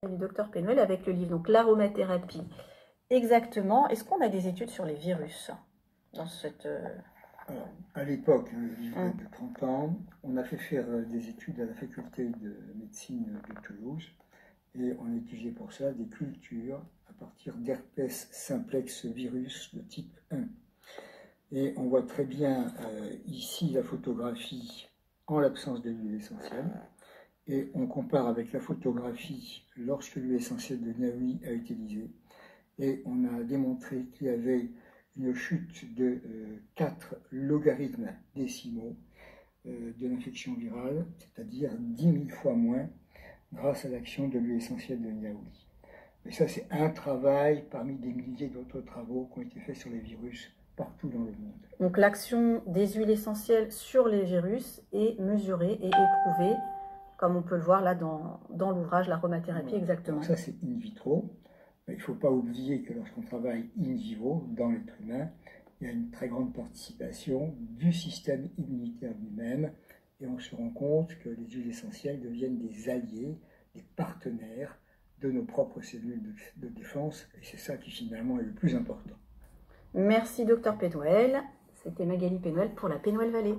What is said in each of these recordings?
Du docteur Pénuel avec le livre donc l'aromathérapie. Exactement. Est-ce qu'on a des études sur les virus dans cette... Alors, à l'époque, il y a de 30 ans, on a fait faire des études à la faculté de médecine de Toulouse et on a étudié pour ça des cultures à partir d'herpès simplex virus de type 1. Et on voit très bien ici la photographie en l'absence de l'huile essentielle. Et on compare avec la photographie lorsque l'huile essentielle de Niaouli a été utilisée. Et on a démontré qu'il y avait une chute de 4 logarithmes décimaux de l'infection virale, c'est-à-dire 10 000 fois moins grâce à l'action de l'huile essentielle de Niaouli. Mais ça, c'est un travail parmi des milliers d'autres travaux qui ont été faits sur les virus partout dans le monde. Donc l'action des huiles essentielles sur les virus est mesurée et éprouvée, comme on peut le voir là dans l'ouvrage l'aromathérapie, voilà. exactement. Donc ça, c'est in vitro. Mais il ne faut pas oublier que lorsqu'on travaille in vivo, dans l'être humain, il y a une très grande participation du système immunitaire lui-même. Et on se rend compte que les huiles essentielles deviennent des alliés, des partenaires de nos propres cellules de défense. Et c'est ça qui finalement est le plus important. Merci docteur Pénuel. C'était Magali Pénuel pour la Pénuel Vallée.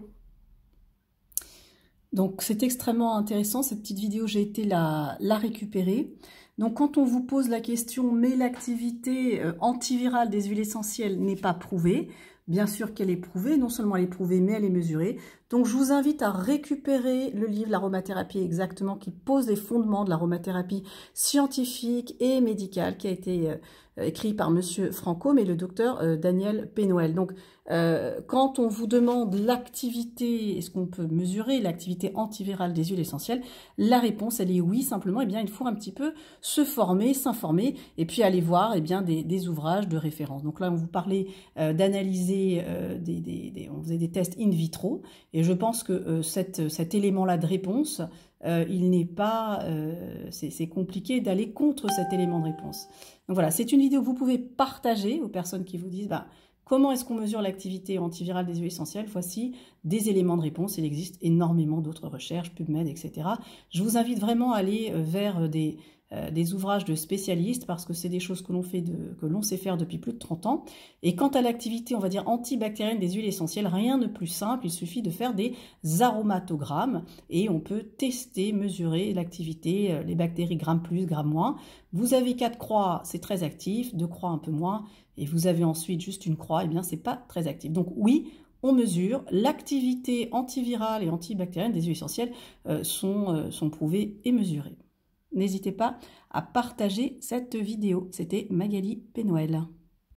Donc c'est extrêmement intéressant, cette petite vidéo, j'ai été la récupérer. Donc quand on vous pose la question, mais l'activité antivirale des huiles essentielles n'est pas prouvée, bien sûr qu'elle est prouvée, non seulement elle est prouvée, mais elle est mesurée. Donc je vous invite à récupérer le livre l'aromathérapie exactement, qui pose les fondements de l'aromathérapie scientifique et médicale, qui a été écrit par Monsieur Franco, mais le docteur Daniel Pénuel. Donc quand on vous demande l'activité, est-ce qu'on peut mesurer l'activité antivirale des huiles essentielles, la réponse elle est oui, simplement, eh bien, il faut un petit peu se former, s'informer, et puis aller voir eh bien, des ouvrages de référence. Donc là, on vous parlait d'analyser, on faisait des tests in vitro, et je pense que cet élément-là de réponse, il n'est pas, c'est compliqué d'aller contre cet élément de réponse. Donc voilà, c'est une vidéo que vous pouvez partager aux personnes qui vous disent comment est-ce qu'on mesure l'activité antivirale des huiles essentielles. Voici des éléments de réponse. Il existe énormément d'autres recherches, PubMed, etc. Je vous invite vraiment à aller vers des ouvrages de spécialistes parce que c'est des choses que l'on sait faire depuis plus de 30 ans. Et quant à l'activité, on va dire, antibactérienne des huiles essentielles, rien de plus simple. Il suffit de faire des aromatogrammes et on peut tester, mesurer l'activité, les bactéries gramme plus, gramme moins. Vous avez 4 croix, c'est très actif, 2 croix un peu moins, et vous avez ensuite juste une croix, eh bien c'est pas très actif. Donc oui, on mesure l'activité antivirale et antibactérienne des huiles essentielles sont prouvées et mesurées. N'hésitez pas à partager cette vidéo. C'était Magali Pénuel.